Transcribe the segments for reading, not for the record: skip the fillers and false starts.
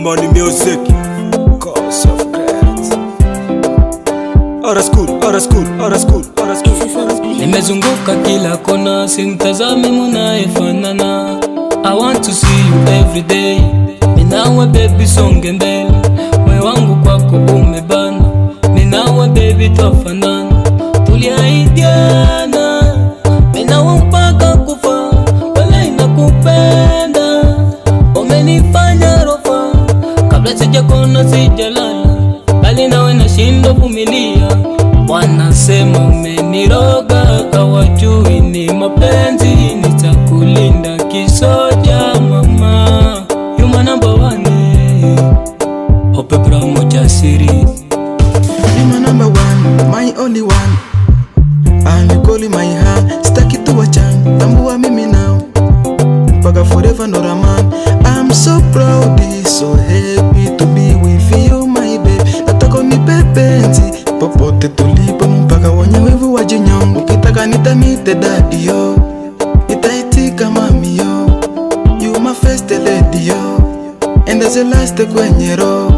Money music, cause of grace. Ora school, ora school, ora school, ora school. Nimezunguka kila kona, simtazame munaefanana. I want to see you every day. Minawe baby songe mbele, moyo wangu kwako umebana. Minawe baby twafanana, tuliahidiana. Minawe mpaka kufa, wala inakupenda. Umenifanya rofa, kabla sijakona sijalala, bali nawe nashinda vumilia. Wanasema umeniroga, kawajui ni mapenzi. Nitakulinda kisoja mama, you my number one. Hope bra moja siri, you my number one, my only one. I'm calling my hand, staki tu wachang, tambua mimi now mpaka forever no raman. I'm so proud, so happy to be with you my babe. Nataka unipepenzi popote tulipo mpaka wanyawevu wajinyongo. Ukitaka nitamite daddy yo, nitaitika mami yo. You my first lady yo, and there's a last kwenye roho.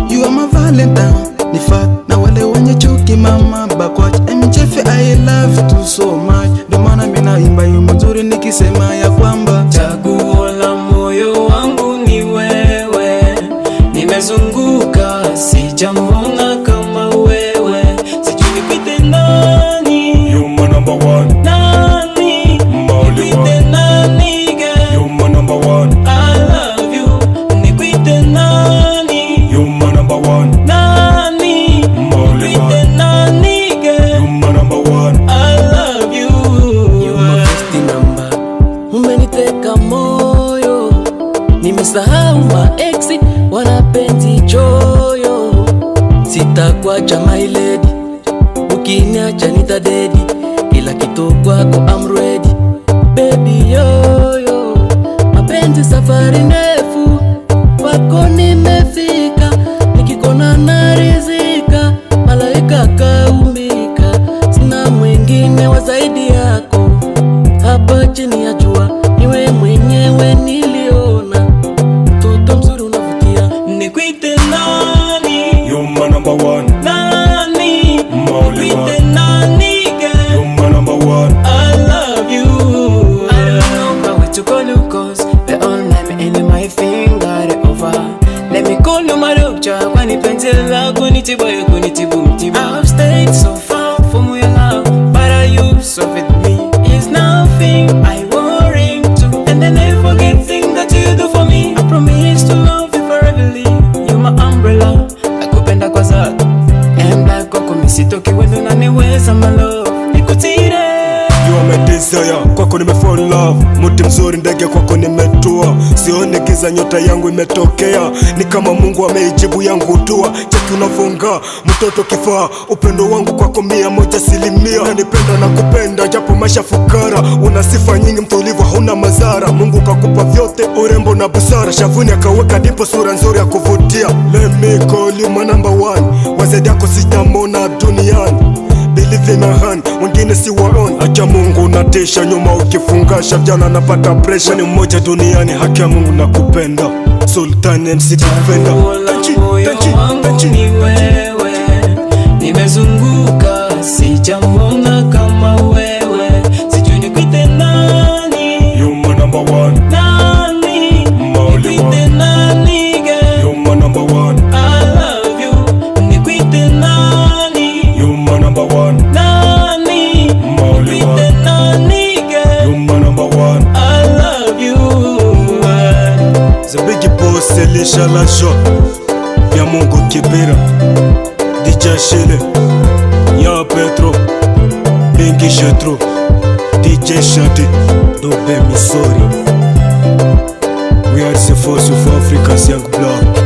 You are my valentine, ni fat na wale wenye chuki mama bakwach. MJF I love you so much, ndo maana mina imba yu mzuri nikisema ya kwamba chaguo la moyo wangu ni wewe. Nimezunguka sijamwona kama wewe, sijui nipite nani. You my number one, Nani, nipite nani girl. you my number one, I love you, nipite nani. you my number one, Nani, nipite nani girl. you my number one. I love you. You my first number, umeniteka moyo. Nimesahau ma-exi, wanapenzi choyo. Sitakuacha my lady, ukiniacha nitadedi. Kila kitu kwako I'm ready, baby yoyo. Mapenzi safari ndefu, kwako nimefika. Nikikona narizika, malaika kaumbika. Sina mwingine wa zaidi yako, hapa chini ya jua niwe mwenyewe niliona. Toto mzuri unavutia, nikuite nani? You my number one, Nani, nikuite nani girl. you my number one. I love you. I don't know how to call you, cause the all name in my finger over. Let me call you my doctor, kwani penzi lako nitibu kunitibu mtibu. I've stayed so far from your love, but I used to with me is nothing I worry to. And then I forget things that you do for me. I promise to love you forever. You my umbrella, nakupenda kwa dhati. And I go kumisitoki wendo na niweza my love, nikutire. You are my desire, kwako nimefall in love. Muti mzuri ndege kwako nimetua. Sione giza nyota yangu imetokea. Ni kama Mungu ameijibu yangu dua. Cheki unafunga, mtoto kifaa. Upendo wangu kwako 100%. Unanipenda na kupenda, japo maisha fukara. Una sifa nyingi, mtulivu, hauna madhara. Mungu kakupa vyote, urembo na busara. Shavuni akaweka dipo, sura nzuri ya kuvutia. Let me call you my number one. Wazedi yako sitamona duniani. Believe in my hand, wengine si waon. Acha Mungu natisha, nyuma ukifungasha vijana napata pressure. Ni mmoja duniani, haki ya Mungu nakupenda. Sultan MC Defender. Moyo wangu ni wewe, nimezunguka sijamwona kama wewe. Sijui nikuite nani? You my number one, Nani, nikuite nani girl. you my number one, I love you, nikuite nani? you my number one, Nani, nikuite nani girl. you my number one. I love you. The big boss Elisha Lajo, ya Mungu Kibira, DJ Shile, ya Petro, Bingi Shetro, DJ Shadi, Dobe Misori. We are the force of Africa's young blood.